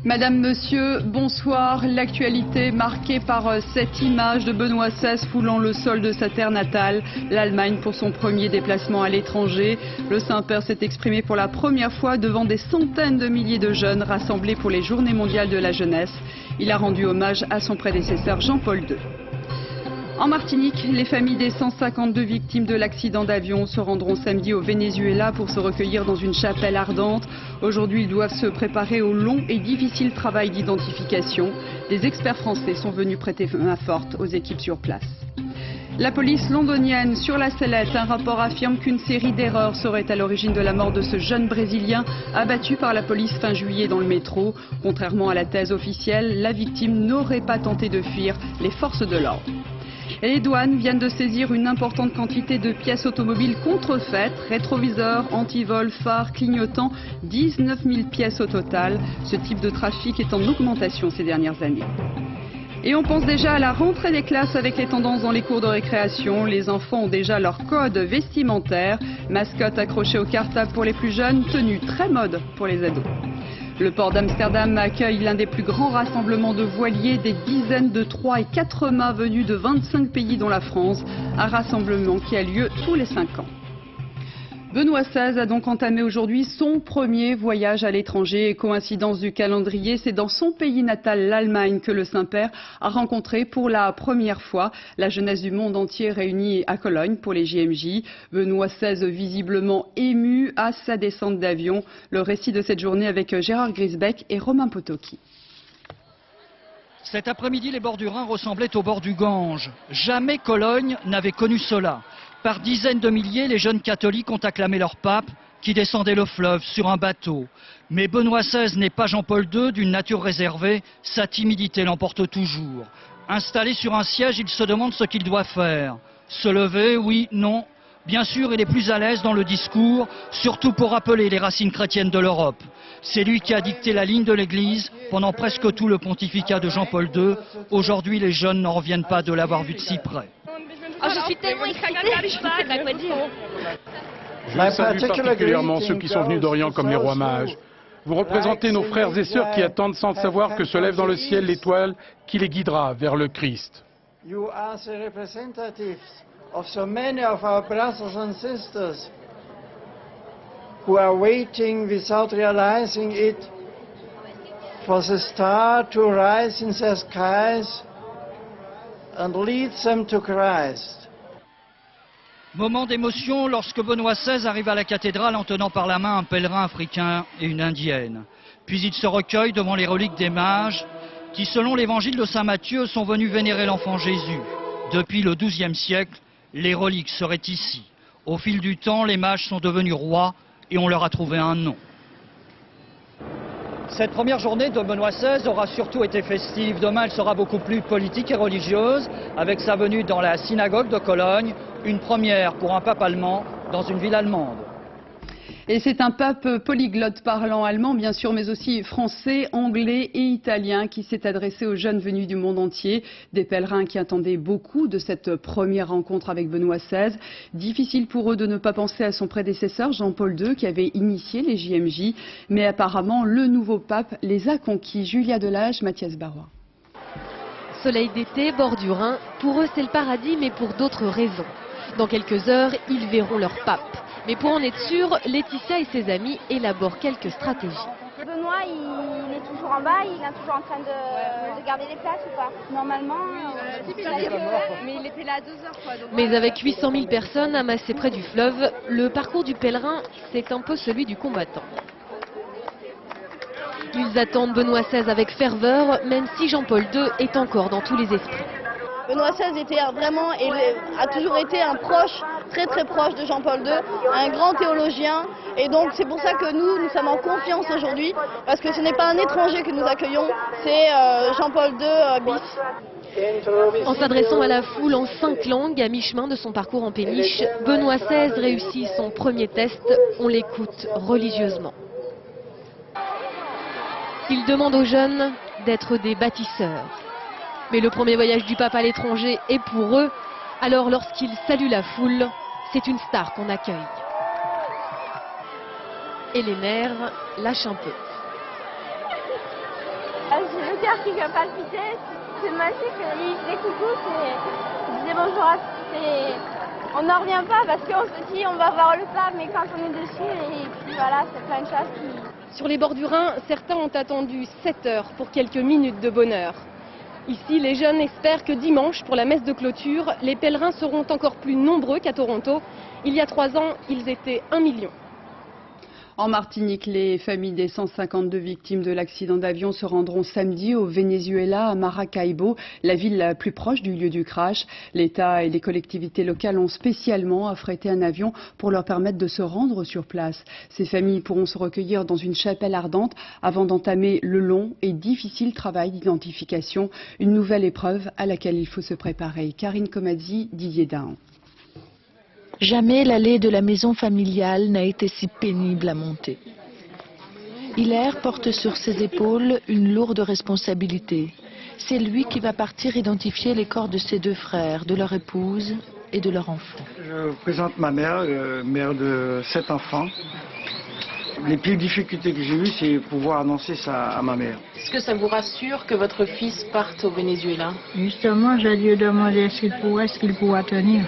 Madame, Monsieur, bonsoir. L'actualité marquée par cette image de Benoît XVI foulant le sol de sa terre natale, l'Allemagne, pour son premier déplacement à l'étranger. Le Saint-Père s'est exprimé pour la première fois devant des centaines de milliers de jeunes rassemblés pour les Journées mondiales de la jeunesse. Il a rendu hommage à son prédécesseur Jean-Paul II. En Martinique, les familles des 152 victimes de l'accident d'avion se rendront samedi au Venezuela pour se recueillir dans une chapelle ardente. Aujourd'hui, ils doivent se préparer au long et difficile travail d'identification. Des experts français sont venus prêter main forte aux équipes sur place. La police londonienne sur la sellette, un rapport affirme qu'une série d'erreurs serait à l'origine de la mort de ce jeune Brésilien abattu par la police fin juillet dans le métro. Contrairement à la thèse officielle, la victime n'aurait pas tenté de fuir les forces de l'ordre. Et les douanes viennent de saisir une importante quantité de pièces automobiles contrefaites, rétroviseurs, antivol, phares, clignotants, 19 000 pièces au total. Ce type de trafic est en augmentation ces dernières années. Et on pense déjà à la rentrée des classes avec les tendances dans les cours de récréation. Les enfants ont déjà leur code vestimentaire, mascotte accrochée au cartable pour les plus jeunes, tenue très mode pour les ados. Le port d'Amsterdam accueille l'un des plus grands rassemblements de voiliers, des dizaines de 3 et 4 mâts venus de 25 pays dont la France, un rassemblement qui a lieu tous les 5 ans. Benoît XVI a donc entamé aujourd'hui son premier voyage à l'étranger. Coïncidence du calendrier, c'est dans son pays natal, l'Allemagne, que le Saint-Père a rencontré pour la première fois la jeunesse du monde entier réunie à Cologne pour les JMJ. Benoît XVI visiblement ému à sa descente d'avion. Le récit de cette journée avec Gérard Grisbeck et Romain Potocki. Cet après-midi, les bords du Rhin ressemblaient aux bords du Gange. Jamais Cologne n'avait connu cela. Par dizaines de milliers, les jeunes catholiques ont acclamé leur pape qui descendait le fleuve sur un bateau. Mais Benoît XVI n'est pas Jean-Paul II, d'une nature réservée, sa timidité l'emporte toujours. Installé sur un siège, il se demande ce qu'il doit faire. Se lever, oui, non. Bien sûr, il est plus à l'aise dans le discours, surtout pour rappeler les racines chrétiennes de l'Europe. C'est lui qui a dicté la ligne de l'Église pendant presque tout le pontificat de Jean-Paul II. Aujourd'hui, les jeunes n'en reviennent pas de l'avoir vu de si près. Oh, je suis tellement excitée, je ne sais pas quoi dire. Je salue particulièrement ceux qui sont venus d'Orient comme les rois mages. Vous représentez nos frères et sœurs qui attendent sans savoir que se lève dans le ciel l'étoile qui les guidera vers le Christ. You are the representatives of so many of our brothers and sisters who are waiting without realizing it for the star to rise in their skies and lead them to Christ. Moment d'émotion lorsque Benoît XVI arrive à la cathédrale en tenant par la main un pèlerin africain et une indienne. Puis il se recueille devant les reliques des mages qui, selon l'évangile de saint Matthieu, sont venus vénérer l'enfant Jésus. Depuis le XIIe siècle, les reliques seraient ici. Au fil du temps, les mages sont devenus rois et on leur a trouvé un nom. Cette première journée de Benoît XVI aura surtout été festive. Demain, elle sera beaucoup plus politique et religieuse, avec sa venue dans la synagogue de Cologne, une première pour un pape allemand dans une ville allemande. Et c'est un pape polyglotte parlant allemand, bien sûr, mais aussi français, anglais et italien qui s'est adressé aux jeunes venus du monde entier. Des pèlerins qui attendaient beaucoup de cette première rencontre avec Benoît XVI. Difficile pour eux de ne pas penser à son prédécesseur, Jean-Paul II, qui avait initié les JMJ. Mais apparemment, le nouveau pape les a conquis. Julia Delage, Mathias Barrois. Soleil d'été, bord du Rhin, pour eux c'est le paradis, mais pour d'autres raisons. Dans quelques heures, ils verront leur pape. Mais pour en être sûr, Laetitia et ses amis élaborent quelques stratégies. Benoît, il est toujours en bas, il est toujours en train de garder les places ou pas? Normalement, mais il était là à 2 heures quoi. Donc mais avec 800 000 personnes amassées près du fleuve, le parcours du pèlerin, c'est un peu celui du combattant. Ils attendent Benoît XVI avec ferveur, même si Jean-Paul II est encore dans tous les esprits. Benoît XVI était vraiment et a toujours été un proche, très proche de Jean-Paul II, un grand théologien. Et donc c'est pour ça que nous sommes en confiance aujourd'hui, parce que ce n'est pas un étranger que nous accueillons, c'est Jean-Paul II bis. En s'adressant à la foule en 5 langues, à mi-chemin de son parcours en péniche, Benoît XVI réussit son premier test. On l'écoute religieusement. Il demande aux jeunes d'être des bâtisseurs. Mais le premier voyage du pape à l'étranger est pour eux. Alors lorsqu'il salue la foule, c'est une star qu'on accueille. Et les nerfs lâchent un peu. cœur qui vient palpiter, c'est magique. Il disait coucou, il disait bonjour à tous. On n'en revient pas parce qu'on se dit on va voir le pape, mais quand on est dessus, et puis voilà, c'est plein de choses qui... Sur les bords du Rhin, certains ont attendu 7 heures pour quelques minutes de bonheur. Ici, les jeunes espèrent que dimanche, pour la messe de clôture, les pèlerins seront encore plus nombreux qu'à Toronto. Il y a 3 ans, ils étaient 1 million. En Martinique, les familles des 152 victimes de l'accident d'avion se rendront samedi au Venezuela, à Maracaibo, la ville la plus proche du lieu du crash. L'État et les collectivités locales ont spécialement affrété un avion pour leur permettre de se rendre sur place. Ces familles pourront se recueillir dans une chapelle ardente avant d'entamer le long et difficile travail d'identification. Une nouvelle épreuve à laquelle il faut se préparer. Karine Comadzi, Didier Dahan. Jamais l'allée de la maison familiale n'a été si pénible à monter. Hilaire porte sur ses épaules une lourde responsabilité. C'est lui qui va partir identifier les corps de ses 2 frères, de leur épouse et de leur enfant. Je vous présente ma mère, mère de 7 enfants. Les pires difficultés que j'ai eues, c'est pouvoir annoncer ça à ma mère. Est-ce que ça vous rassure que votre fils parte au Venezuela? Justement, je lui ai demandé ce qu'il pourra tenir.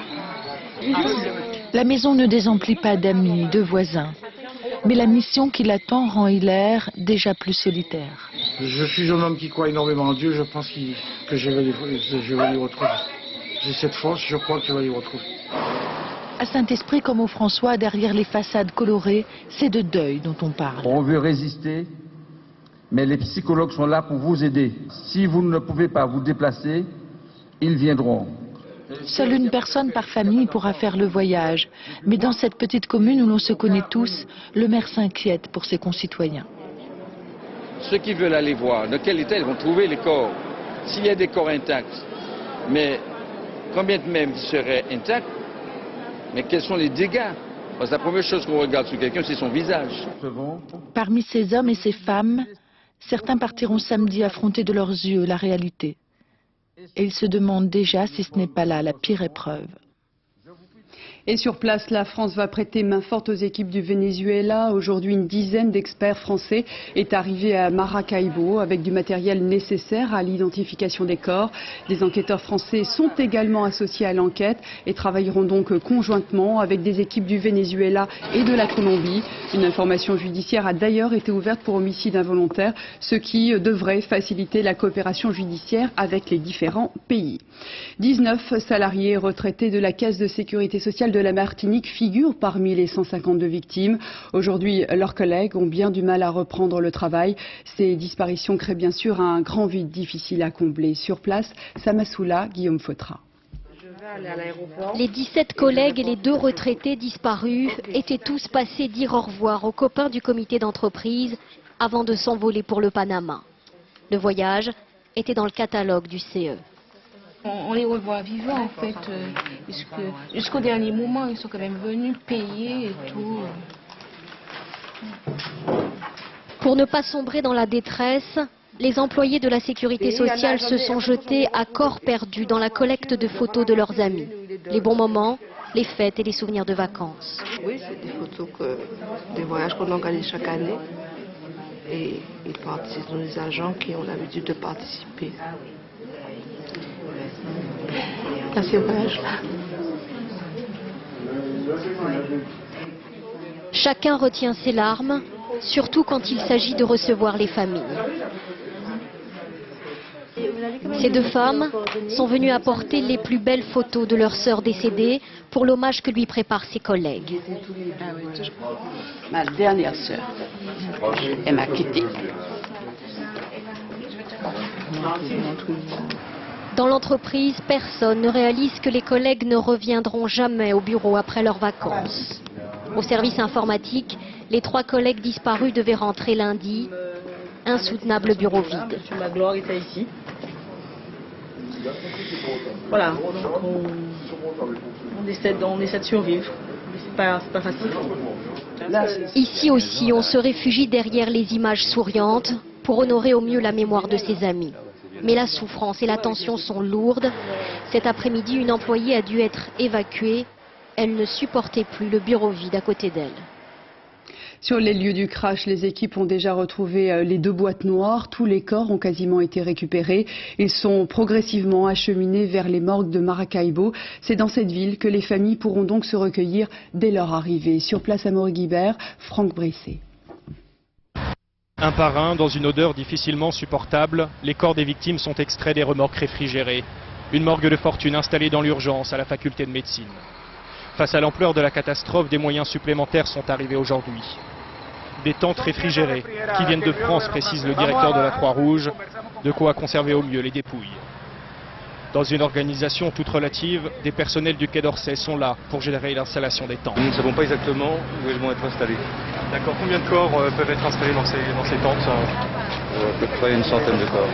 La maison ne désemplit pas d'amis, de voisins. Mais la mission qui l'attend rend Hilaire déjà plus solitaire. Je suis un homme qui croit énormément en Dieu, je pense que je vais les retrouver. J'ai cette force, je crois que je vais les retrouver. À Saint-Esprit comme au François, derrière les façades colorées, c'est de deuil dont on parle. On veut résister, mais les psychologues sont là pour vous aider. Si vous ne pouvez pas vous déplacer, ils viendront. Seule une personne par famille pourra faire le voyage. Mais dans cette petite commune où l'on se connaît tous, le maire s'inquiète pour ses concitoyens. Ceux qui veulent aller voir dans quel état ils vont trouver les corps. S'il y a des corps intacts, mais combien de même seraient intacts, mais quels sont les dégâts? Parce que la première chose qu'on regarde sur quelqu'un, c'est son visage. Parmi ces hommes et ces femmes, certains partiront samedi affronter de leurs yeux la réalité. Et ils se demandent déjà si ce n'est pas là la pire épreuve. Et sur place, la France va prêter main forte aux équipes du Venezuela. Aujourd'hui, une dizaine d'experts français est arrivée à Maracaibo avec du matériel nécessaire à l'identification des corps. Des enquêteurs français sont également associés à l'enquête et travailleront donc conjointement avec des équipes du Venezuela et de la Colombie. Une information judiciaire a d'ailleurs été ouverte pour homicide involontaire, ce qui devrait faciliter la coopération judiciaire avec les différents pays. 19 salariés retraités de la Caisse de sécurité sociale de la Martinique figurent parmi les 152 victimes. Aujourd'hui, leurs collègues ont bien du mal à reprendre le travail. Ces disparitions créent bien sûr un grand vide difficile à combler. Sur place, Samassoula, Guillaume Fautra. Les 17 collègues et les 2 retraités disparus étaient tous passés dire au revoir aux copains du comité d'entreprise avant de s'envoler pour le Panama. Le voyage était dans le catalogue du CE. On les revoit vivants en fait, jusqu'au dernier moment, ils sont quand même venus payer et tout. Pour ne pas sombrer dans la détresse, les employés de la sécurité sociale se sont jetés à corps perdu dans la collecte de photos de leurs amis. Les bons moments, les fêtes et les souvenirs de vacances. Oui, c'est des photos, des voyages qu'on organise chaque année. Et ce sont des agents qui ont l'habitude de participer à ces voyages-là. Chacun retient ses larmes, surtout quand il s'agit de recevoir les familles. Ces 2 femmes sont venues apporter les plus belles photos de leur sœur décédée pour l'hommage que lui préparent ses collègues. Ma dernière sœur, elle m'a quittée. Dans l'entreprise, personne ne réalise que les collègues ne reviendront jamais au bureau après leurs vacances. Au service informatique, les 3 collègues disparus devaient rentrer lundi. Insoutenable bureau vide. Ma gloire était ici. Voilà, donc on essaie de survivre. C'est pas facile. Ici aussi, on se réfugie derrière les images souriantes pour honorer au mieux la mémoire de ses amis. Mais la souffrance et la tension sont lourdes. Cet après-midi, une employée a dû être évacuée. Elle ne supportait plus le bureau vide à côté d'elle. Sur les lieux du crash, les équipes ont déjà retrouvé les 2 boîtes noires. Tous les corps ont quasiment été récupérés. Ils sont progressivement acheminés vers les morgues de Maracaibo. C'est dans cette ville que les familles pourront donc se recueillir dès leur arrivée. Sur place à Amaury-Guibert, Franck Bressé. Un par un, dans une odeur difficilement supportable, les corps des victimes sont extraits des remorques réfrigérées. Une morgue de fortune installée dans l'urgence à la faculté de médecine. Face à l'ampleur de la catastrophe, des moyens supplémentaires sont arrivés aujourd'hui. Des tentes réfrigérées qui viennent de France, précise le directeur de la Croix-Rouge, de quoi conserver au mieux les dépouilles. Dans une organisation toute relative, des personnels du Quai d'Orsay sont là pour gérer l'installation des tentes. Nous ne savons pas exactement où elles vont être installées. D'accord, combien de corps peuvent être installés dans ces tentes? À peu près une centaine de corps.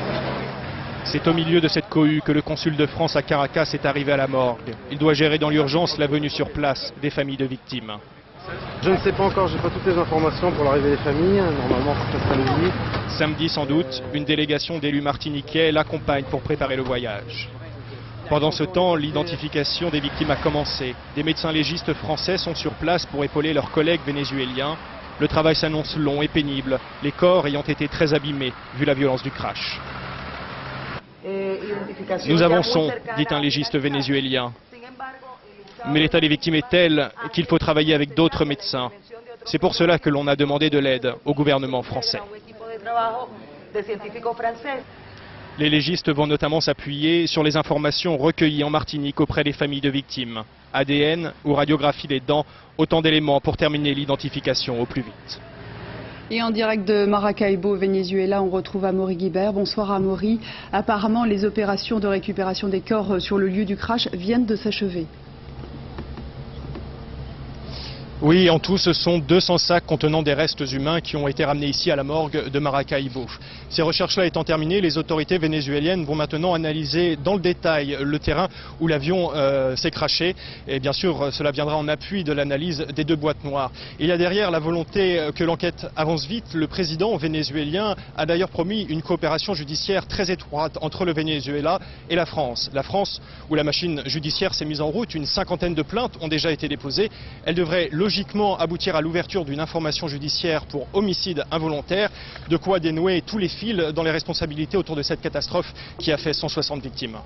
C'est au milieu de cette cohue que le consul de France à Caracas est arrivé à la morgue. Il doit gérer dans l'urgence la venue sur place des familles de victimes. Je ne sais pas encore, j'ai pas toutes les informations pour l'arrivée des familles. Normalement, ça sera lundi. Samedi sans doute, une délégation d'élus martiniquais l'accompagne pour préparer le voyage. Pendant ce temps, l'identification des victimes a commencé. Des médecins légistes français sont sur place pour épauler leurs collègues vénézuéliens. Le travail s'annonce long et pénible, les corps ayant été très abîmés vu la violence du crash. Nous avançons, dit un légiste vénézuélien. Mais l'état des victimes est tel qu'il faut travailler avec d'autres médecins. C'est pour cela que l'on a demandé de l'aide au gouvernement français. Les légistes vont notamment s'appuyer sur les informations recueillies en Martinique auprès des familles de victimes. ADN ou radiographie des dents, autant d'éléments pour terminer l'identification au plus vite. Et en direct de Maracaibo, Venezuela, on retrouve Amaury-Guibert. Bonsoir Amaury. Apparemment, les opérations de récupération des corps sur le lieu du crash viennent de s'achever. Oui, en tout, ce sont 200 sacs contenant des restes humains qui ont été ramenés ici à la morgue de Maracaibo. Ces recherches-là étant terminées, les autorités vénézuéliennes vont maintenant analyser dans le détail le terrain où l'avion s'est crashé. Et bien sûr, cela viendra en appui de l'analyse des 2 boîtes noires. Il y a derrière la volonté que l'enquête avance vite. Le président vénézuélien a d'ailleurs promis une coopération judiciaire très étroite entre le Venezuela et la France. La France, où la machine judiciaire s'est mise en route, une 50aine de plaintes ont déjà été déposées. Elle devrait logiquement aboutir à l'ouverture d'une information judiciaire pour homicide involontaire, de quoi dénouer tous les fils dans les responsabilités autour de cette catastrophe qui a fait 160 victimes.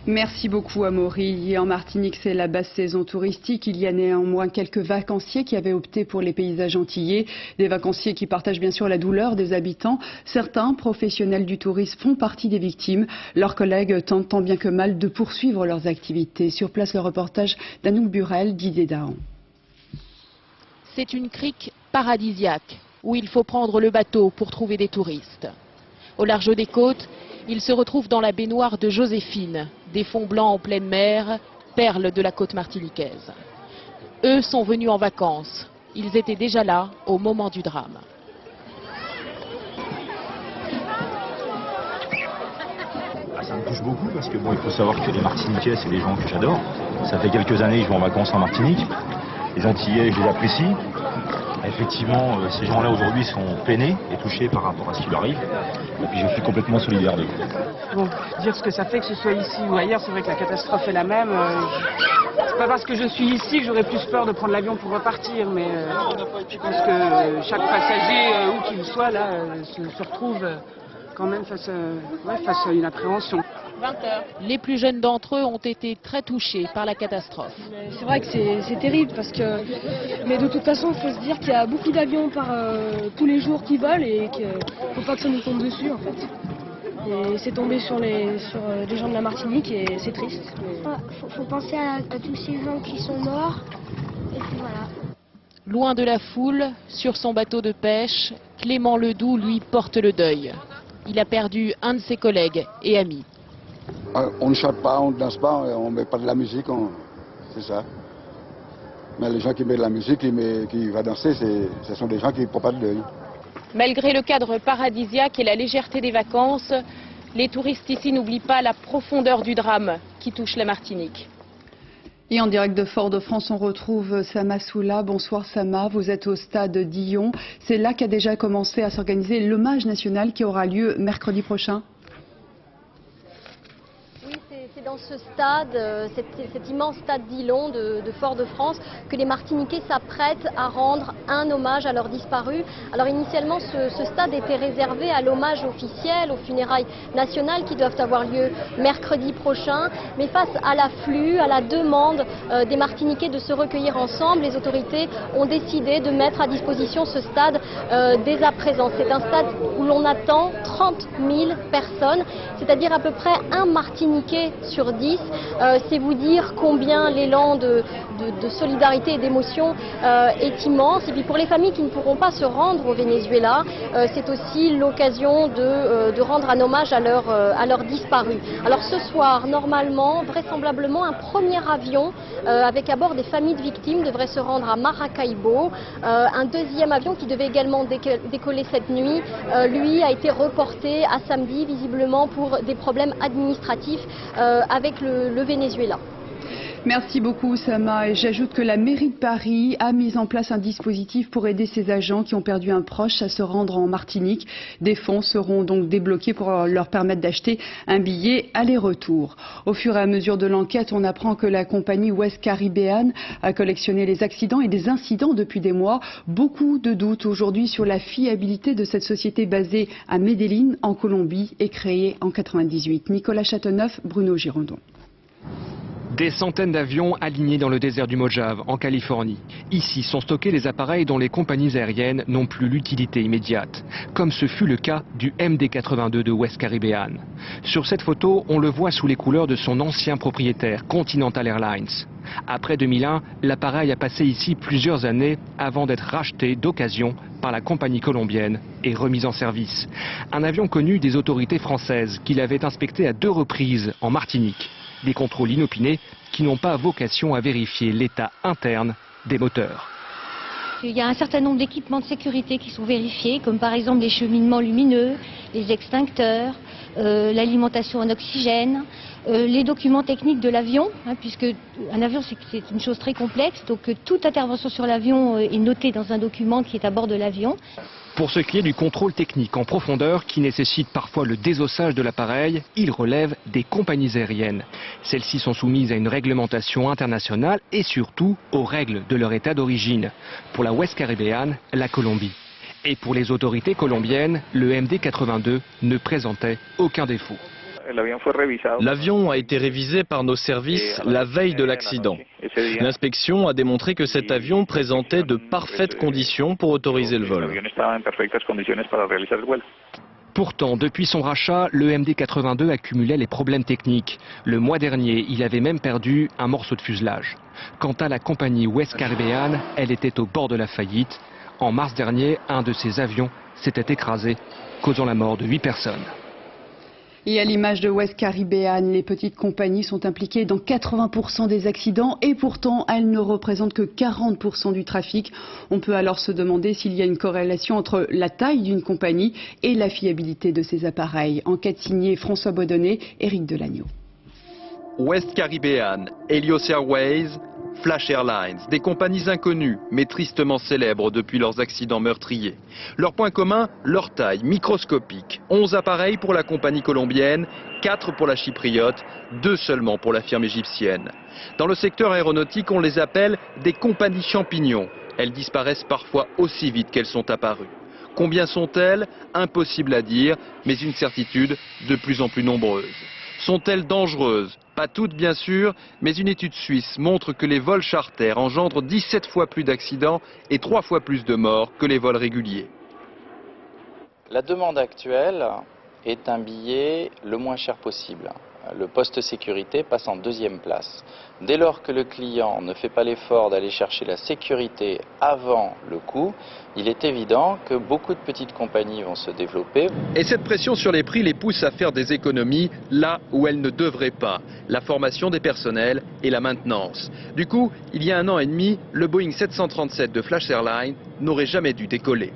Merci beaucoup Amaury. Et en Martinique, c'est la basse saison touristique. Il y a néanmoins quelques vacanciers qui avaient opté pour les paysages antillais. Des vacanciers qui partagent bien sûr la douleur des habitants. Certains professionnels du tourisme font partie des victimes. Leurs collègues tentent tant bien que mal de poursuivre leurs activités. Sur place, le reportage d'Anouk Burel, d'Idé Dahan. C'est une crique paradisiaque où il faut prendre le bateau pour trouver des touristes. Au large des côtes, ils se retrouvent dans la baignoire de Joséphine, des fonds blancs en pleine mer, perles de la côte martiniquaise. Eux sont venus en vacances. Ils étaient déjà là au moment du drame. Ça me touche beaucoup parce que bon, il faut savoir que les Martiniquais, c'est des gens que j'adore. Ça fait quelques années que je vais en vacances en Martinique. Les Antillais, je les apprécie. Effectivement, ces gens-là aujourd'hui sont peinés et touchés par rapport à ce qui leur arrive. Et puis je suis complètement solidaire d'eux. Bon, dire ce que ça fait que ce soit ici ou ailleurs, c'est vrai que la catastrophe est la même. C'est pas parce que je suis ici que j'aurais plus peur de prendre l'avion pour repartir, mais je pense que chaque passager, où qu'il soit, là, se retrouve quand même face à une appréhension. Les plus jeunes d'entre eux ont été très touchés par la catastrophe. C'est vrai que c'est terrible parce que, mais de toute façon, il faut se dire qu'il y a beaucoup d'avions tous les jours qui volent et qu'il ne faut pas que ça nous tombe dessus en fait. Et c'est tombé sur les gens de la Martinique et c'est triste. Faut penser à tous ces gens qui sont morts et puis voilà. Loin de la foule, sur son bateau de pêche, Clément Ledoux, lui, porte le deuil. Il a perdu un de ses collègues et amis. On ne chante pas, on ne danse pas, on ne met pas de la musique, c'est ça. Mais les gens qui mettent de la musique, qui vont danser, ce sont des gens qui ne font pas de deuil. Malgré le cadre paradisiaque et la légèreté des vacances, les touristes ici n'oublient pas la profondeur du drame qui touche la Martinique. Et en direct de Fort-de-France, on retrouve Sama Soula. Bonsoir Sama, vous êtes au stade Dillon. C'est là qu'a déjà commencé à s'organiser l'hommage national qui aura lieu mercredi prochain. Oui, c'est dans dans ce stade, cet immense stade d'Illon de Fort-de-France, que les Martiniquais s'apprêtent à rendre un hommage à leurs disparus. Alors initialement, ce stade était réservé à l'hommage officiel, aux funérailles nationales qui doivent avoir lieu mercredi prochain. Mais face à l'afflux, à la demande des Martiniquais de se recueillir ensemble, les autorités ont décidé de mettre à disposition ce stade dès à présent. C'est un stade où l'on attend 30 000 personnes, c'est-à-dire à peu près un Martiniquais sur 10. C'est vous dire combien l'élan de solidarité et d'émotion est immense. Et puis pour les familles qui ne pourront pas se rendre au Venezuela, c'est aussi l'occasion de rendre un hommage à leurs disparus. Alors ce soir, normalement, vraisemblablement, un premier avion avec à bord des familles de victimes devrait se rendre à Maracaibo. Un deuxième avion qui devait également décoller cette nuit, lui a été reporté à samedi, visiblement pour des problèmes administratifs avec le Venezuela. Merci beaucoup Sama, et j'ajoute que la mairie de Paris a mis en place un dispositif pour aider ces agents qui ont perdu un proche à se rendre en Martinique. Des fonds seront donc débloqués pour leur permettre d'acheter un billet aller-retour. Au fur et à mesure de l'enquête, on apprend que la compagnie West Caribbean a collectionné les accidents et des incidents depuis des mois. Beaucoup de doutes aujourd'hui sur la fiabilité de cette société basée à Medellín en Colombie et créée en 1998. Nicolas Châteauneuf, Bruno Girondon. Des centaines d'avions alignés dans le désert du Mojave, en Californie. Ici sont stockés les appareils dont les compagnies aériennes n'ont plus l'utilité immédiate, comme ce fut le cas du MD-82 de West Caribbean. Sur cette photo, on le voit sous les couleurs de son ancien propriétaire, Continental Airlines. Après 2001, l'appareil a passé ici plusieurs années avant d'être racheté d'occasion par la compagnie colombienne et remis en service. Un avion connu des autorités françaises qui l'avait inspecté à 2 reprises en Martinique. Des contrôles inopinés qui n'ont pas vocation à vérifier l'état interne des moteurs. Il y a un certain nombre d'équipements de sécurité qui sont vérifiés, comme par exemple les cheminements lumineux, les extincteurs, l'alimentation en oxygène, les documents techniques de l'avion, puisque un avion c'est une chose très complexe, donc toute intervention sur l'avion est notée dans un document qui est à bord de l'avion. Pour ce qui est du contrôle technique en profondeur, qui nécessite parfois le désossage de l'appareil, il relève des compagnies aériennes. Celles-ci sont soumises à une réglementation internationale et surtout aux règles de leur état d'origine. Pour la West Caribbean, la Colombie. Et pour les autorités colombiennes, le MD-82 ne présentait aucun défaut. L'avion a été révisé par nos services la veille de l'accident. L'inspection a démontré que cet avion présentait de parfaites conditions pour autoriser le vol. Pourtant, depuis son rachat, le MD-82 accumulait les problèmes techniques. Le mois dernier, il avait même perdu un morceau de fuselage. Quant à la compagnie West Caribbean, elle était au bord de la faillite. En mars dernier, un de ses avions s'était écrasé, causant la mort de 8 personnes. Et à l'image de West Caribbean, les petites compagnies sont impliquées dans 80% des accidents et pourtant elles ne représentent que 40% du trafic. On peut alors se demander s'il y a une corrélation entre la taille d'une compagnie et la fiabilité de ses appareils. Enquête signée François Baudonnet, Éric Delagneau. West Caribbean, Helios Airways, Flash Airlines, des compagnies inconnues mais tristement célèbres depuis leurs accidents meurtriers. Leur point commun, leur taille microscopique. 11 appareils pour la compagnie colombienne, 4 pour la chypriote, 2 seulement pour la firme égyptienne. Dans le secteur aéronautique, on les appelle des compagnies champignons. Elles disparaissent parfois aussi vite qu'elles sont apparues. Combien sont-elles? Impossible à dire, mais une certitude, de plus en plus nombreuses. Sont-elles dangereuses? Pas toutes bien sûr, mais une étude suisse montre que les vols charters engendrent 17 fois plus d'accidents et 3 fois plus de morts que les vols réguliers. La demande actuelle est un billet le moins cher possible. Le poste sécurité passe en 2e place. Dès lors que le client ne fait pas l'effort d'aller chercher la sécurité avant le coût, il est évident que beaucoup de petites compagnies vont se développer. Et cette pression sur les prix les pousse à faire des économies là où elles ne devraient pas. La formation des personnels et la maintenance. Du coup, il y a 1 an et demi, le Boeing 737 de Flash Airlines n'aurait jamais dû décoller.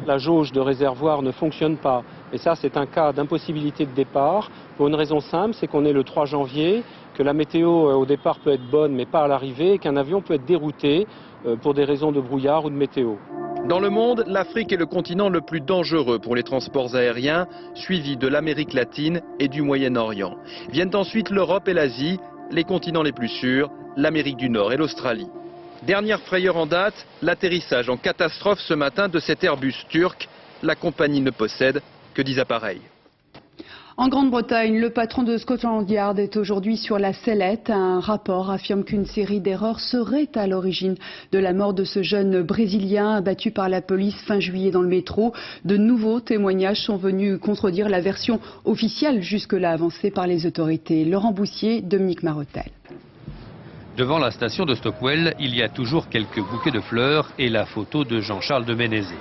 La jauge de réservoir ne fonctionne pas. Et ça, c'est un cas d'impossibilité de départ. Pour une raison simple, c'est qu'on est le 3 janvier, que la météo au départ peut être bonne mais pas à l'arrivée, et qu'un avion peut être dérouté pour des raisons de brouillard ou de météo. Dans le monde, l'Afrique est le continent le plus dangereux pour les transports aériens, suivi de l'Amérique latine et du Moyen-Orient. Viennent ensuite l'Europe et l'Asie, les continents les plus sûrs, l'Amérique du Nord et l'Australie. Dernière frayeur en date, l'atterrissage en catastrophe ce matin de cet Airbus turc. La compagnie ne possède que 10 appareils. En Grande-Bretagne, le patron de Scotland Yard est aujourd'hui sur la sellette. Un rapport affirme qu'une série d'erreurs serait à l'origine de la mort de ce jeune Brésilien abattu par la police fin juillet dans le métro. De nouveaux témoignages sont venus contredire la version officielle jusque-là avancée par les autorités. Laurent Boussier, Dominique Marotel. Devant la station de Stockwell, il y a toujours quelques bouquets de fleurs et la photo de Jean-Charles de Ménézet.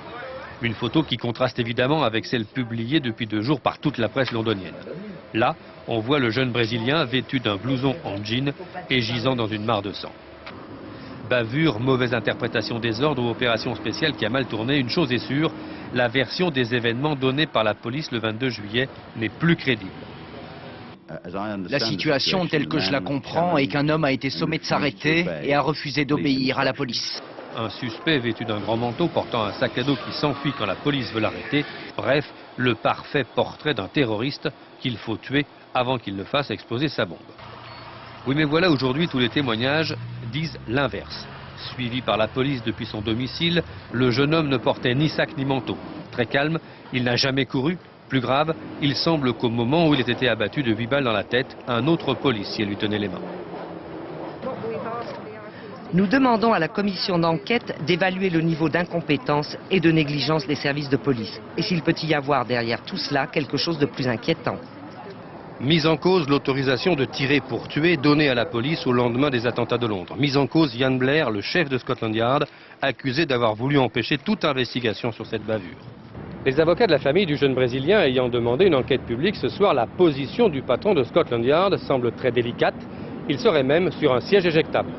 Une photo qui contraste évidemment avec celle publiée depuis 2 jours par toute la presse londonienne. Là, on voit le jeune Brésilien vêtu d'un blouson en jean et gisant dans une mare de sang. Bavure, mauvaise interprétation des ordres ou opération spéciale qui a mal tourné, une chose est sûre, la version des événements donnée par la police le 22 juillet n'est plus crédible. La situation telle que je la comprends est qu'un homme a été sommé de s'arrêter et a refusé d'obéir à la police. Un suspect vêtu d'un grand manteau portant un sac à dos qui s'enfuit quand la police veut l'arrêter. Bref, le parfait portrait d'un terroriste qu'il faut tuer avant qu'il ne fasse exploser sa bombe. Oui, mais voilà, aujourd'hui, tous les témoignages disent l'inverse. Suivi par la police depuis son domicile, le jeune homme ne portait ni sac ni manteau. Très calme, il n'a jamais couru. Plus grave, il semble qu'au moment où il ait été abattu de 8 balles dans la tête, un autre policier lui tenait les mains. Nous demandons à la commission d'enquête d'évaluer le niveau d'incompétence et de négligence des services de police. Et s'il peut y avoir derrière tout cela quelque chose de plus inquiétant. Mise en cause l'autorisation de tirer pour tuer donnée à la police au lendemain des attentats de Londres. Mise en cause Ian Blair, le chef de Scotland Yard, accusé d'avoir voulu empêcher toute investigation sur cette bavure. Les avocats de la famille du jeune Brésilien ayant demandé une enquête publique ce soir, la position du patron de Scotland Yard semble très délicate. Il serait même sur un siège éjectable.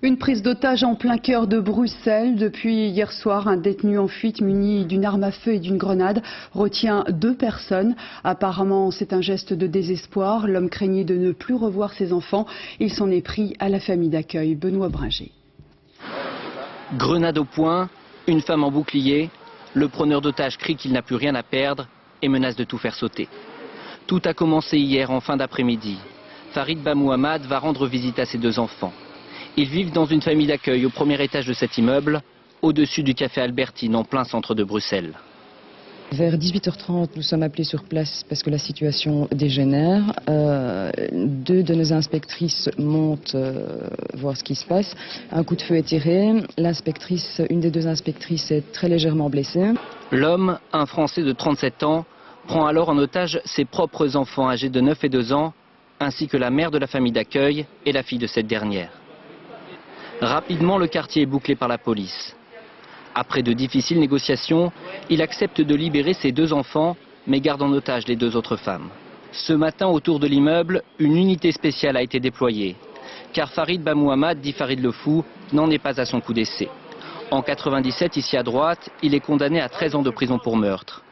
Une prise d'otage en plein cœur de Bruxelles. Depuis hier soir, un détenu en fuite muni d'une arme à feu et d'une grenade retient 2 personnes. Apparemment, c'est un geste de désespoir. L'homme craignait de ne plus revoir ses enfants. Il s'en est pris à la famille d'accueil. Benoît Bringer. Grenade au poing, une femme en bouclier. Le preneur d'otage crie qu'il n'a plus rien à perdre et menace de tout faire sauter. Tout a commencé hier en fin d'après-midi. Farid Bamouhamad va rendre visite à ses 2 enfants. Ils vivent dans une famille d'accueil au premier étage de cet immeuble, au-dessus du café Albertine, en plein centre de Bruxelles. Vers 18h30, nous sommes appelés sur place parce que la situation dégénère. 2 de nos inspectrices montent voir ce qui se passe. Un coup de feu est tiré. L'inspectrice, une des 2 inspectrices est très légèrement blessée. L'homme, un Français de 37 ans, prend alors en otage ses propres enfants âgés de 9 et 2 ans, ainsi que la mère de la famille d'accueil et la fille de cette dernière. Rapidement, le quartier est bouclé par la police. Après de difficiles négociations, il accepte de libérer ses 2 enfants, mais garde en otage les 2 autres femmes. Ce matin, autour de l'immeuble, une unité spéciale a été déployée. Car Farid Bamouhamad, dit Farid le Fou, n'en est pas à son coup d'essai. En 97, ici à droite, il est condamné à 13 ans de prison pour meurtre.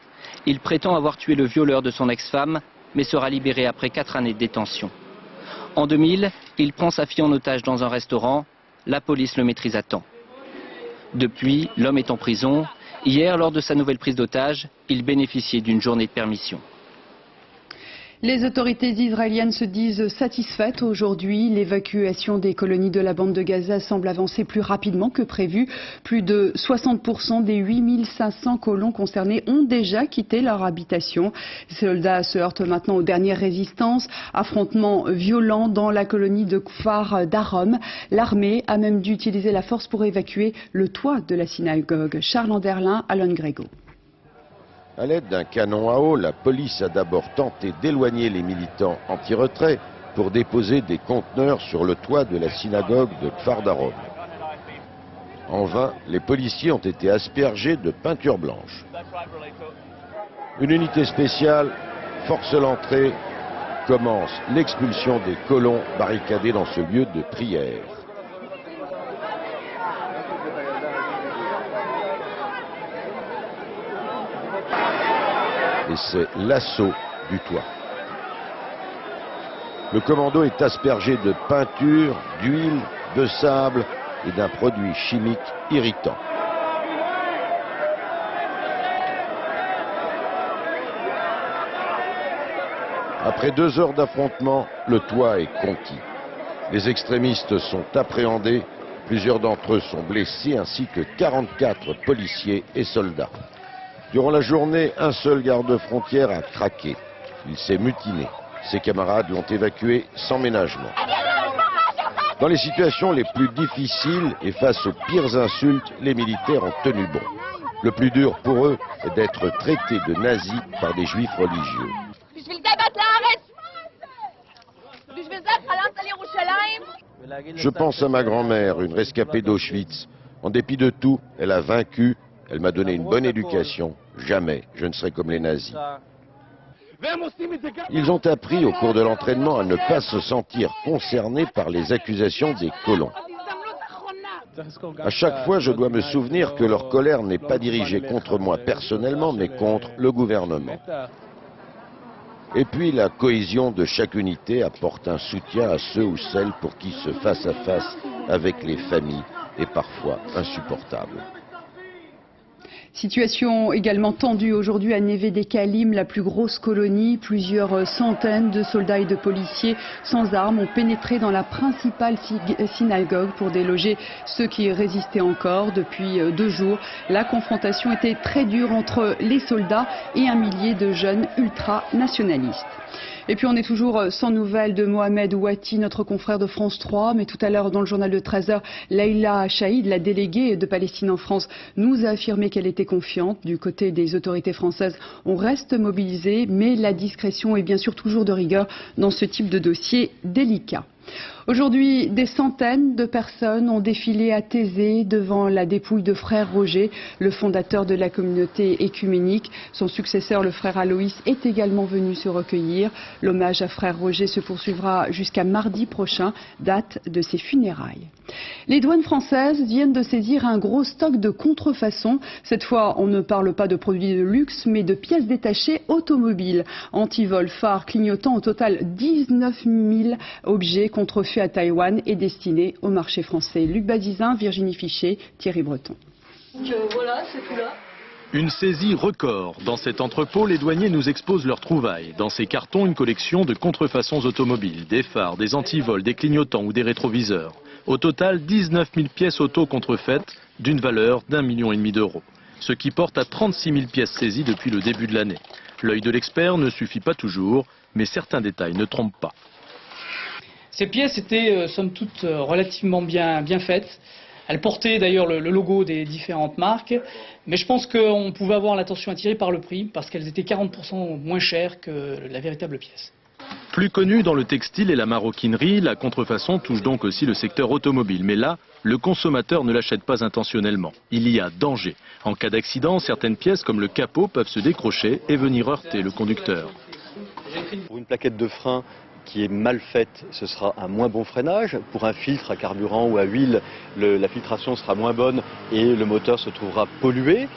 Il prétend avoir tué le violeur de son ex-femme, mais sera libéré après 4 années de détention. En 2000, il prend sa fille en otage dans un restaurant. La police le maîtrise à temps. Depuis, l'homme est en prison. Hier, lors de sa nouvelle prise d'otage, il bénéficiait d'une journée de permission. Les autorités israéliennes se disent satisfaites aujourd'hui. L'évacuation des colonies de la bande de Gaza semble avancer plus rapidement que prévu. Plus de 60% des 8500 colons concernés ont déjà quitté leur habitation. Les soldats se heurtent maintenant aux dernières résistances. Affrontements violents dans la colonie de Kfar Darom. L'armée a même dû utiliser la force pour évacuer le toit de la synagogue. Charles Anderlin, Alon Grégo. À l'aide d'un canon à eau, la police a d'abord tenté d'éloigner les militants anti-retrait pour déposer des conteneurs sur le toit de la synagogue de Kfar Darom. En vain, les policiers ont été aspergés de peinture blanche. Une unité spéciale force l'entrée, commence l'expulsion des colons barricadés dans ce lieu de prière. Et c'est l'assaut du toit. Le commando est aspergé de peinture, d'huile, de sable et d'un produit chimique irritant. Après 2 heures d'affrontement, le toit est conquis. Les extrémistes sont appréhendés, plusieurs d'entre eux sont blessés ainsi que 44 policiers et soldats. Durant la journée, un seul garde-frontière a craqué. Il s'est mutiné. Ses camarades l'ont évacué sans ménagement. Dans les situations les plus difficiles et face aux pires insultes, les militaires ont tenu bon. Le plus dur pour eux est d'être traités de nazis par des juifs religieux. Je pense à ma grand-mère, une rescapée d'Auschwitz. En dépit de tout, elle a vaincu, elle m'a donné une bonne éducation. Jamais je ne serai comme les nazis. Ils ont appris au cours de l'entraînement à ne pas se sentir concernés par les accusations des colons. À chaque fois, je dois me souvenir que leur colère n'est pas dirigée contre moi personnellement, mais contre le gouvernement. Et puis, la cohésion de chaque unité apporte un soutien à ceux ou celles pour qui ce face-à-face avec les familles est parfois insupportable. Situation également tendue aujourd'hui à Neve-des-Kalim, la plus grosse colonie. Plusieurs centaines de soldats et de policiers sans armes ont pénétré dans la principale synagogue pour déloger ceux qui résistaient encore. Depuis 2 jours, la confrontation était très dure entre les soldats et un millier de jeunes ultranationalistes. Et puis on est toujours sans nouvelles de Mohamed Ouati, notre confrère de France 3. Mais tout à l'heure, dans le journal de 13h, Leïla Chaïd, la déléguée de Palestine en France, nous a affirmé qu'elle était confiante. Du côté des autorités françaises, on reste mobilisé, mais la discrétion est bien sûr toujours de rigueur dans ce type de dossier délicat. Aujourd'hui, des centaines de personnes ont défilé à Thésée devant la dépouille de frère Roger, le fondateur de la communauté écuménique. Son successeur, le frère Aloïs, est également venu se recueillir. L'hommage à frère Roger se poursuivra jusqu'à mardi prochain, date de ses funérailles. Les douanes françaises viennent de saisir un gros stock de contrefaçons. Cette fois, on ne parle pas de produits de luxe, mais de pièces détachées automobiles. Antivol, phares, clignotants, au total 19 000 objets contrefaits à Taïwan et destinés au marché français. Luc Bazizin, Virginie Fichet, Thierry Breton. Voilà, c'est tout là. Une saisie record. Dans cet entrepôt, les douaniers nous exposent leurs trouvailles. Dans ces cartons, une collection de contrefaçons automobiles, des phares, des antivols, des clignotants ou des rétroviseurs. Au total, 19 000 pièces auto contrefaites d'une valeur d'1,5 million d'euros. Ce qui porte à 36 000 pièces saisies depuis le début de l'année. L'œil de l'expert ne suffit pas toujours, mais certains détails ne trompent pas. Ces pièces étaient somme toute relativement bien faites. Elles portaient d'ailleurs le logo des différentes marques, mais je pense qu'on pouvait avoir l'attention attirée par le prix parce qu'elles étaient 40% moins chères que la véritable pièce. Plus connue dans le textile et la maroquinerie, la contrefaçon touche donc aussi le secteur automobile. Mais là, le consommateur ne l'achète pas intentionnellement. Il y a danger. En cas d'accident, certaines pièces comme le capot peuvent se décrocher et venir heurter le conducteur. Pour une plaquette de frein qui est mal faite, ce sera un moins bon freinage. Pour un filtre à carburant ou à huile, la filtration sera moins bonne et le moteur se trouvera pollué.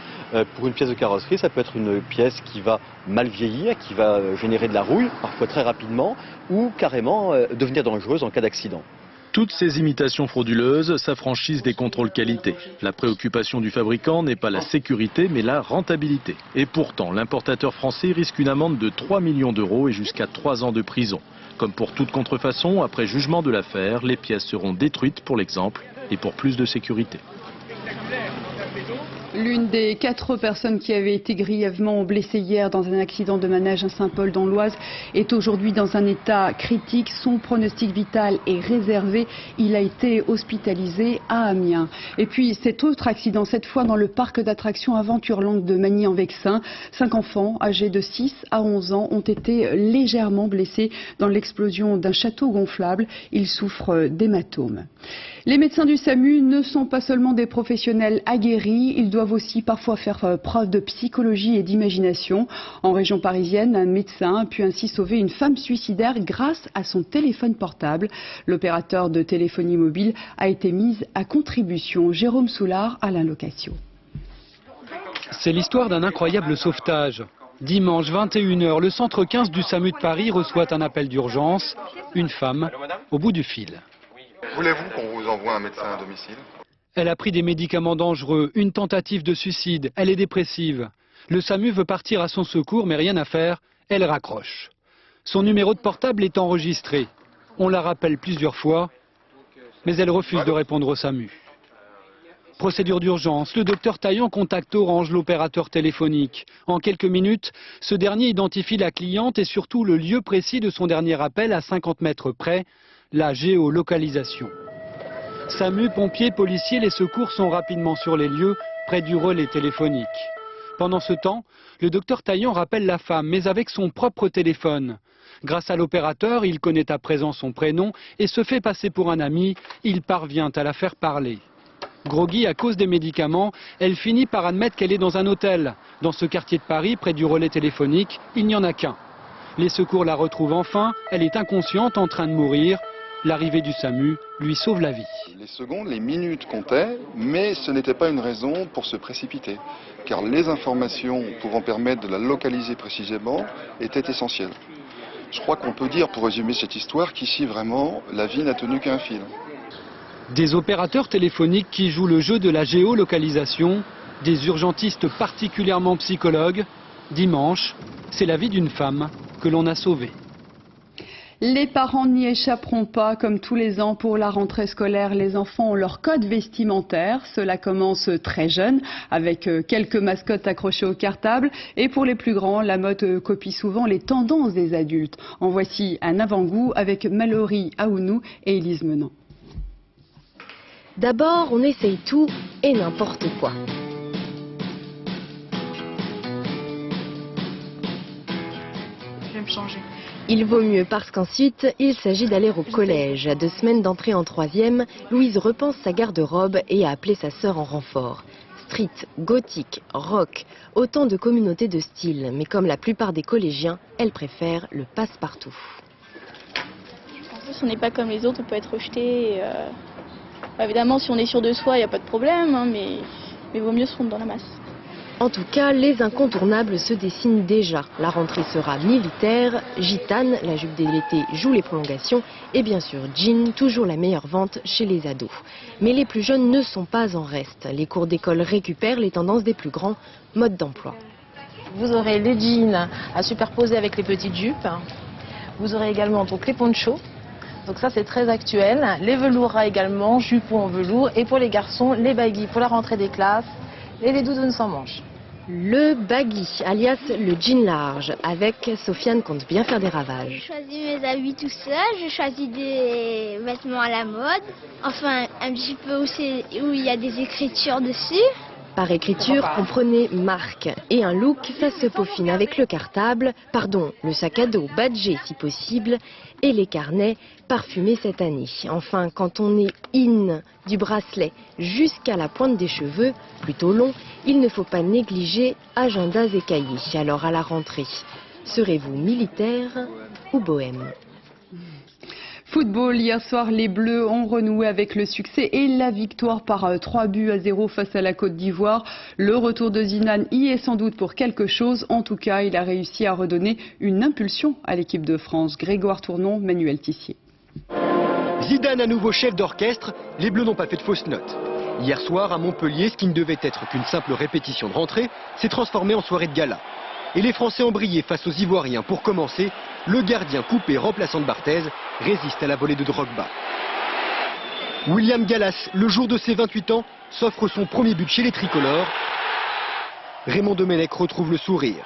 Pour une pièce de carrosserie, ça peut être une pièce qui va mal vieillir, qui va générer de la rouille, parfois très rapidement, ou carrément devenir dangereuse en cas d'accident. Toutes ces imitations frauduleuses s'affranchissent des contrôles qualité. La préoccupation du fabricant n'est pas la sécurité, mais la rentabilité. Et pourtant, l'importateur français risque une amende de 3 millions d'euros et jusqu'à 3 ans de prison. Comme pour toute contrefaçon, après jugement de l'affaire, les pièces seront détruites pour l'exemple et pour plus de sécurité. L'une des 4 personnes qui avaient été grièvement blessées hier dans un accident de manège à Saint-Paul dans l'Oise est aujourd'hui dans un état critique. Son pronostic vital est réservé. Il a été hospitalisé à Amiens. Et puis cet autre accident, cette fois dans le parc d'attractions Aventureland de Magny-en-Vexin. 5 enfants âgés de 6 à 11 ans ont été légèrement blessés dans l'explosion d'un château gonflable. Ils souffrent d'hématomes. Les médecins du SAMU ne sont pas seulement des professionnels aguerris, ils doivent aussi parfois faire preuve de psychologie et d'imagination. En région parisienne, un médecin a pu ainsi sauver une femme suicidaire grâce à son téléphone portable. L'opérateur de téléphonie mobile a été mis à contribution. Jérôme Soulard, Alain Locasio. C'est l'histoire d'un incroyable sauvetage. Dimanche 21h, le centre 15 du SAMU de Paris reçoit un appel d'urgence. Une femme au bout du fil. Voulez-vous qu'on vous envoie un médecin à domicile? Elle a pris des médicaments dangereux, une tentative de suicide, elle est dépressive. Le SAMU veut partir à son secours, mais rien à faire, elle raccroche. Son numéro de portable est enregistré. On la rappelle plusieurs fois, mais elle refuse de répondre au SAMU. Procédure d'urgence, le docteur Taillant contacte Orange, l'opérateur téléphonique. En quelques minutes, ce dernier identifie la cliente et surtout le lieu précis de son dernier appel à 50 mètres près, la géolocalisation. SAMU, pompiers, policiers, les secours sont rapidement sur les lieux, près du relais téléphonique. Pendant ce temps, le docteur Taillant rappelle la femme, mais avec son propre téléphone. Grâce à l'opérateur, il connaît à présent son prénom et se fait passer pour un ami. Il parvient à la faire parler. Groggy à cause des médicaments, elle finit par admettre qu'elle est dans un hôtel. Dans ce quartier de Paris, près du relais téléphonique, il n'y en a qu'un. Les secours la retrouvent enfin, elle est inconsciente, en train de mourir. L'arrivée du SAMU lui sauve la vie. Les secondes, les minutes comptaient, mais ce n'était pas une raison pour se précipiter. Car les informations pouvant permettre de la localiser précisément étaient essentielles. Je crois qu'on peut dire, pour résumer cette histoire, qu'ici vraiment, la vie n'a tenu qu'un fil. Des opérateurs téléphoniques qui jouent le jeu de la géolocalisation, des urgentistes particulièrement psychologues. Dimanche, c'est la vie d'une femme que l'on a sauvée. Les parents n'y échapperont pas, comme tous les ans pour la rentrée scolaire. Les enfants ont leur code vestimentaire. Cela commence très jeune, avec quelques mascottes accrochées au cartable. Et pour les plus grands, la mode copie souvent les tendances des adultes. En voici un avant-goût avec Mallory Aounou et Élise Menant. D'abord, on essaye tout et n'importe quoi. Je vais me changer. Il vaut mieux parce qu'ensuite, il s'agit d'aller au collège. À 2 semaines d'entrée en 3e, Louise repense sa garde-robe et a appelé sa sœur en renfort. Street, gothique, rock, autant de communautés de style. Mais comme la plupart des collégiens, elle préfère le passe-partout. En plus, on n'est pas comme les autres, on peut être rejeté. Évidemment, si on est sûr de soi, il n'y a pas de problème, hein, mais il vaut mieux se fondre dans la masse. En tout cas, les incontournables se dessinent déjà. La rentrée sera militaire, gitane, la jupe d'été joue les prolongations et bien sûr jean, toujours la meilleure vente chez les ados. Mais les plus jeunes ne sont pas en reste. Les cours d'école récupèrent les tendances des plus grands, mode d'emploi. Vous aurez les jeans à superposer avec les petites jupes. Vous aurez également donc les ponchos. Donc ça c'est très actuel. Les velours également, jupons en velours. Et pour les garçons, les baggy pour la rentrée des classes et les doudounes sans manches. Le baggy, alias le jean large. Avec Sofiane compte bien faire des ravages. Je choisis mes habits tout seul, je choisis des vêtements à la mode. Enfin un petit peu où il y a des écritures dessus. Par écriture, comprenez marque. Et un look, ça se peaufine avec le cartable, le sac à dos badgé si possible, et les carnets parfumés cette année. Enfin, quand on est in du bracelet jusqu'à la pointe des cheveux, plutôt long, il ne faut pas négliger agendas et cahiers. Alors à la rentrée, serez-vous militaire ou bohème ? Football, hier soir, les Bleus ont renoué avec le succès et la victoire par 3-0 face à la Côte d'Ivoire. Le retour de Zidane y est sans doute pour quelque chose. En tout cas, il a réussi à redonner une impulsion à l'équipe de France. Grégoire Tournon, Manuel Tissier. Zidane à nouveau chef d'orchestre, les Bleus n'ont pas fait de fausses notes. Hier soir, à Montpellier, ce qui ne devait être qu'une simple répétition de rentrée, s'est transformé en soirée de gala. Et les Français ont brillé face aux Ivoiriens. Pour commencer, le gardien coupé remplaçant de Barthez résiste à la volée de Drogba. William Gallas, le jour de ses 28 ans, s'offre son premier but chez les tricolores. Raymond Domenech retrouve le sourire.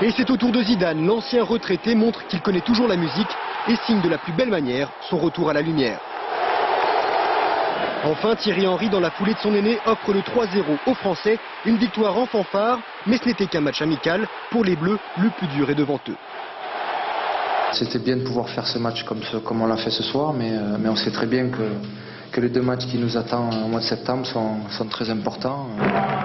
Et c'est au tour de Zidane. L'ancien retraité montre qu'il connaît toujours la musique et signe de la plus belle manière son retour à la lumière. Enfin, Thierry Henry, dans la foulée de son aîné, offre le 3-0 aux Français. Une victoire en fanfare, mais ce n'était qu'un match amical. Pour les Bleus, le plus dur est devant eux. C'était bien de pouvoir faire ce match comme on l'a fait ce soir, mais on sait très bien que les 2 matchs qui nous attendent au mois de septembre sont très importants.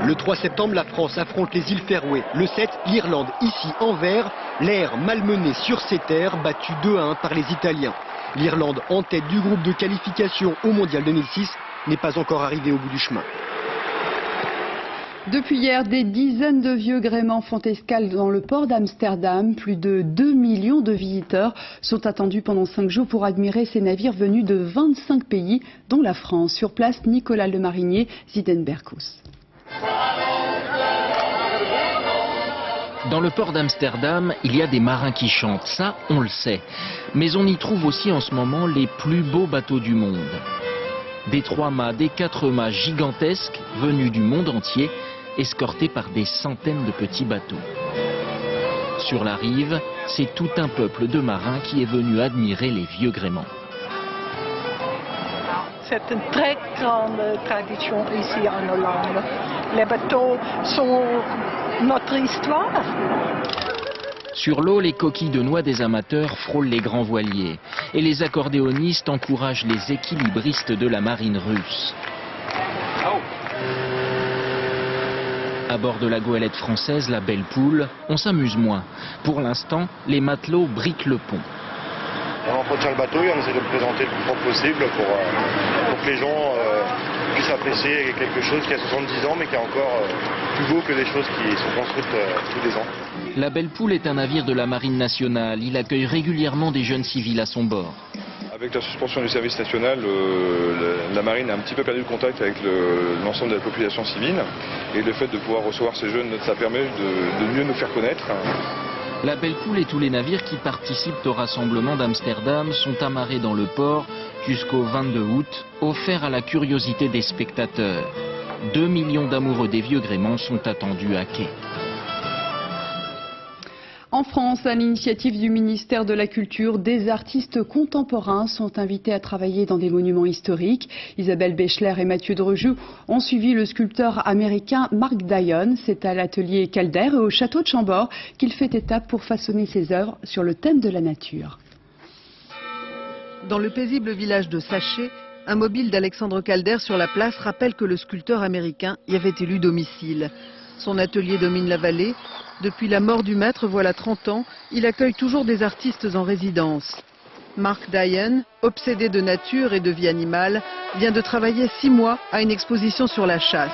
Le 3 septembre, la France affronte les îles Féroé. Le 7, l'Irlande, ici en vert. L'air malmené sur ses terres, battu 2-1 par les Italiens. L'Irlande, en tête du groupe de qualification au Mondial 2006, n'est pas encore arrivée au bout du chemin. Depuis hier, des dizaines de vieux gréements font escale dans le port d'Amsterdam. Plus de 2 millions de visiteurs sont attendus pendant 5 jours pour admirer ces navires venus de 25 pays, dont la France. Sur place, Nicolas Lemarinier, Ziden Berkous. Dans le port d'Amsterdam, il y a des marins qui chantent, ça on le sait. Mais on y trouve aussi en ce moment les plus beaux bateaux du monde. Des 3 mâts, des 4 mâts gigantesques venus du monde entier, escortés par des centaines de petits bateaux. Sur la rive, c'est tout un peuple de marins qui est venu admirer les vieux gréements. C'est une très grande tradition ici en Hollande. Les bateaux sont notre histoire. Sur l'eau, les coquilles de noix des amateurs frôlent les grands voiliers et les accordéonistes encouragent les équilibristes de la marine russe. À bord de la goélette française, la Belle Poule, on s'amuse moins. Pour l'instant, les matelots briquent le pont. On entretient le bateau et on essaie de le présenter le plus propre possible pour que les gens puissent apprécier quelque chose qui a 70 ans mais qui est encore plus beau que des choses qui sont construites tous les ans. La Belle Poule est un navire de la Marine nationale. Il accueille régulièrement des jeunes civils à son bord. Avec la suspension du service national, la marine a un petit peu perdu le contact avec l'ensemble de la population civile. Et le fait de pouvoir recevoir ces jeunes, ça permet de mieux nous faire connaître. La Belle Poule et tous les navires qui participent au rassemblement d'Amsterdam sont amarrés dans le port jusqu'au 22 août, offerts à la curiosité des spectateurs. 2 millions d'amoureux des vieux gréements sont attendus à quai. En France, à l'initiative du ministère de la Culture, des artistes contemporains sont invités à travailler dans des monuments historiques. Isabelle Bechler et Mathieu Drejou ont suivi le sculpteur américain Mark Dion. C'est à l'atelier Calder et au château de Chambord qu'il fait étape pour façonner ses œuvres sur le thème de la nature. Dans le paisible village de Saché, un mobile d'Alexandre Calder sur la place rappelle que le sculpteur américain y avait élu domicile. Son atelier domine la vallée. Depuis la mort du maître, voilà 30 ans, il accueille toujours des artistes en résidence. Mark Dion, obsédé de nature et de vie animale, vient de travailler 6 mois à une exposition sur la chasse.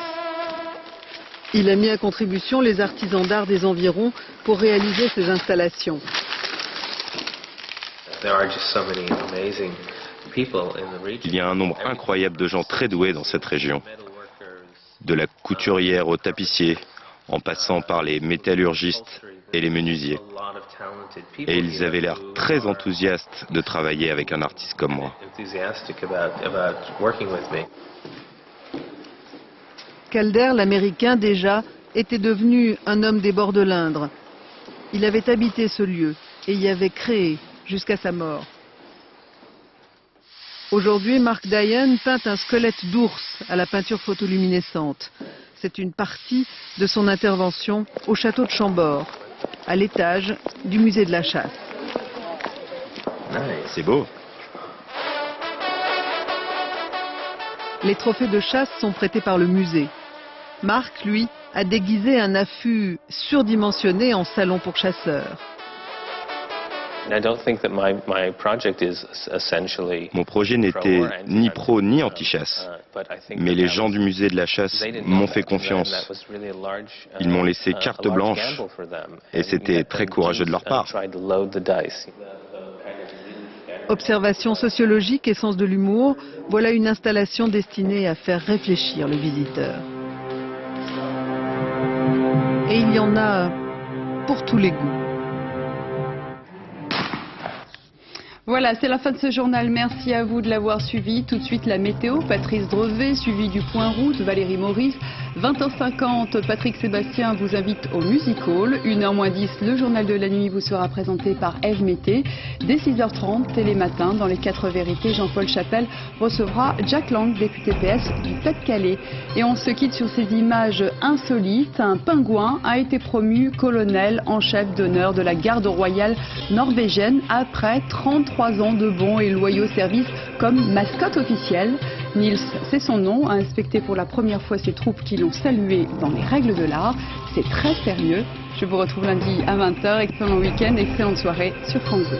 Il a mis à contribution les artisans d'art des environs pour réaliser ces installations. Il y a un nombre incroyable de gens très doués dans cette région. De la couturière au tapissier, en passant par les métallurgistes et les menuisiers. Et ils avaient l'air très enthousiastes de travailler avec un artiste comme moi. Calder, l'Américain déjà, était devenu un homme des bords de l'Indre. Il avait habité ce lieu et y avait créé jusqu'à sa mort. Aujourd'hui, Mark Dion peint un squelette d'ours à la peinture photoluminescente. C'est une partie de son intervention au château de Chambord, à l'étage du musée de la chasse. C'est beau. Les trophées de chasse sont prêtés par le musée. Marc, lui, a déguisé un affût surdimensionné en salon pour chasseurs. Mon projet n'était ni pro ni anti-chasse, mais les gens du musée de la chasse m'ont fait confiance. Ils m'ont laissé carte blanche et c'était très courageux de leur part. Observation sociologique et sens de l'humour, voilà une installation destinée à faire réfléchir le visiteur. Et il y en a pour tous les goûts. Voilà, c'est la fin de ce journal. Merci à vous de l'avoir suivi. Tout de suite, la météo. Patrice Drevet, suivi du Point Route, Valérie Maurice. 20h50, Patrick Sébastien vous invite au Music Hall. 1h-10, le journal de la nuit vous sera présenté par Eve Mété. Dès 6h30, Télématin, dans les 4 vérités, Jean-Paul Chapelle recevra Jack Lang, député PS du Pas-de-Calais. Et on se quitte sur ces images insolites. Un pingouin a été promu colonel en chef d'honneur de la garde royale norvégienne après 33 ans de bons et loyaux services comme mascotte officielle. Nils, c'est son nom, a inspecté pour la première fois ses troupes qui l'ont salué dans les règles de l'art. C'est très sérieux. Je vous retrouve lundi à 20h. Excellent week-end, excellente soirée sur France 2.